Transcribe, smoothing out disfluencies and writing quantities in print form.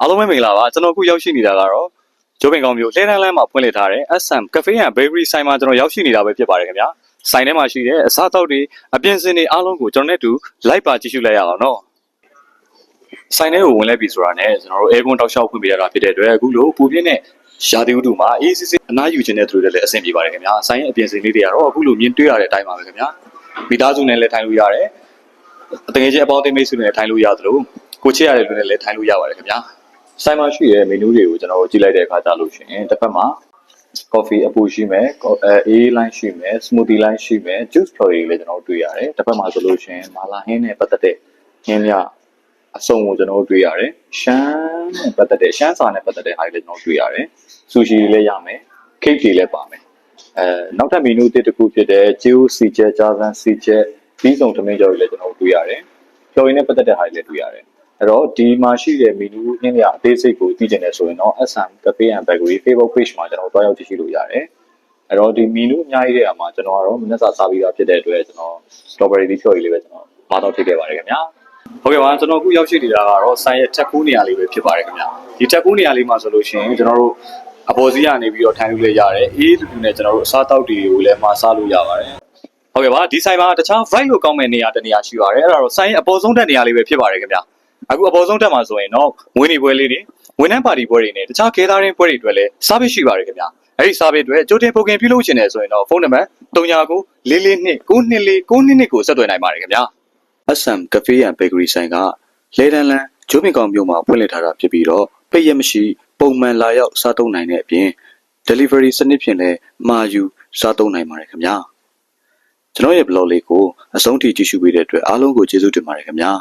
အားလုံးပဲမင်္ဂလာပါကျွန်တော်အခုရောက်ရှိနေတာကတော့ဂျိုးပင်ကောင်မျိုးလှဲတန်းလမ်းမှာဖွင့်လှစ်ထားတဲ့ SM Cafe and Bakery ဆိုင်မှာကျွန်တော်ရောက်ရှိနေတာပဲဖြစ်ပါတယ်ခင်ဗျာဆိုင်ထဲမှာရှိတဲ့အစားအသောက်တွေအပြင်စင်တွေအားလုံးကိုကျွန်တော်နဲ့အတူလိုက်ပါကြည့်ရှုလိုက်ရအောင်နော်ဆိုင်ထဲကိုဝင်လဲပြီဆိုတာနဲ့ကျွန်တော်တို့ aircon တောက်လျှောက်ဖွင့်ပေးရတာဖြစ်တဲ့အတွက်အခုလိုပူပြင်းတဲ့ရာသီဥတုမှာ ACC အနားယူခြင်းတဲ့သူတွေလည်းအဆင်ပြေပါတယ်ခင်ဗျာဆိုင်ရဲ့အပြင်စင်လေးတွေကတော့အခုလိုမြင်တွေ့ရတဲ့အတိုင်းပါပဲခင်ဗျာမိသားစုနဲ့လည်းထိုင်လို့ရတယ်တကယ်ချင်းအပေါင်းအသင်းမိတ်ဆွေနဲ့ထိုင်လို့ရသလိုကိုချစ်ရတဲ့လူနဲ့လည်းထိုင်လို့ရပါတယ်ခင်ဗျာဆိုင်မှာရှိတဲ့ menu တွေကိုကျွန်တော်ကြည့်လိုက်တဲ့အခါကျလို့ရှိရင်တစ်ဖက်မှာ coffee အပူရှိမယ်အေး line ရှိမယ် smoothie line ရှိမယ် juice တွေလည်းကျွန်တော်တွေ့ရတယ်တစ်ဖက်မှာဆိုလို့ရှိရင်မာလာဟင်းနဲ့ပတ်သက်တဲ့ဟင်းမြအစုံကိုကျွန်တော်တွေ့ရတယ်ရှမ်းနဲ့ပတ်သက်တဲ့ရှမ်းစာနဲ့ပတ်သက်တဲ့ဟာတွေလည်းကျွန်တော်တွေ့ရတယ်ဆူရှီလည်းရမယ် cake တွေလည်းပါမယ်နောက်ထပ် menu တစ်ခုဖြစ်တဲ့ဂျီယိုစီချက်ဂျာဗန်စီချက်ပြီးဆုံးသမင်းကြော်တွေလည်းကျွန်တော်တွေ့ရတယ်ဖြော်ရည်နဲ့ပတ်သက်တဲ့ဟာတွေလည်းတွေ့ရတယ်အဲ့တော့ဒီမှာရှိတဲ့ menu အင်းရအသေးစိတ်ကိုသိချင်တယ်ဆိုရင်တော့ SM Cafe and Bakery Facebook page မှာကျွန်တော်တွားရောက်ကြည့်ရှုလို့ရတယ်အဲ့တော့ဒီ menu အများကြီးတဲ့အခါမှာကျွန်တော်ကတော့မနေ့ကစားပြီးသားဖြစ်တဲ့အတွက်ကျွန်တော် strawberry ဖြော်ရည်လေးပဲကျွန်တော်မတော့ဖြစ်ခဲ့ပါတယ်ခင်ဗျာဟုတ်ကဲ့ပါကျွန်တော်အခုရောက်ရှိနေတာကတော့ဆိုင်ရဲ့တက်ကူးနေရာလေးပဲဖြစ်ပါတယ်ခင်ဗျာဒီတက်ကူးနေရာလေးမှာဆိုလို့ရှိရင်ကျွန်တော်တို့အပေါ်စီးကနေပြီးတော့ထိုင်လို့လည်းရတယ်အေးလူနဲ့ကျွန်တော်တို့အစားတောက်တွေကိုလည်းမစားလို့ရပါတယ်ဟုတ်ကဲ့ပါဒီဆိုင်မှာတခြား vibe လို့ကောင်းမဲ့နေရာတနေရာရှိပါတယ်အဲ့ဒါတော့ဆိုင်ရဲ့အပေါ်ဆုံးတက်နေရာလေးပဲဖြစ်ပါတယ်ခင်ဗျာအခုအပေါ်ဆုံးတက်မှာဆိုရင်တော့မွေးနေ့ပွဲလေးတွေဝန်ထမ်းပါတီပွဲတွေနဲ့တခြားကဲသားရင်းပွဲတွေအတွက်လည်းစားပစ်ရှိပါတယ်ခင်ဗျာအဲ့ဒီစားပစ်တွေကြိုတင်ပို့ခင်ပြုလုပ်ချင်တယ်ဆိုရင်တော့ဖုန်းနံပါတ်39942292ကိုဆက်သွယ်နိုင်ပါတယ်ခင်ဗျာ SM Cafe and Bakery ဆိုင်ကလဲတန်းလန်းဂျိုးပင်ကောင်မြို့မှာဖွင့်လှစ်ထားတာဖြစ်ပြီးတော့ပိတ်ရက်မရှိပုံမှန်လာရောက်စားသုံးနိုင်တဲ့အပြင် delivery စနစ်ဖြင့်လည်းမှာယူစားသုံးနိုင်ပါတယ်ခင်ဗျာကျွန်တော်ရဲ့ blog လေးကိုအဆုံးထိကြည့်ရှုပေးတဲ့အတွက်အားလုံးကိုကျေးဇူးတင်ပါတယ်ခင်ဗျာ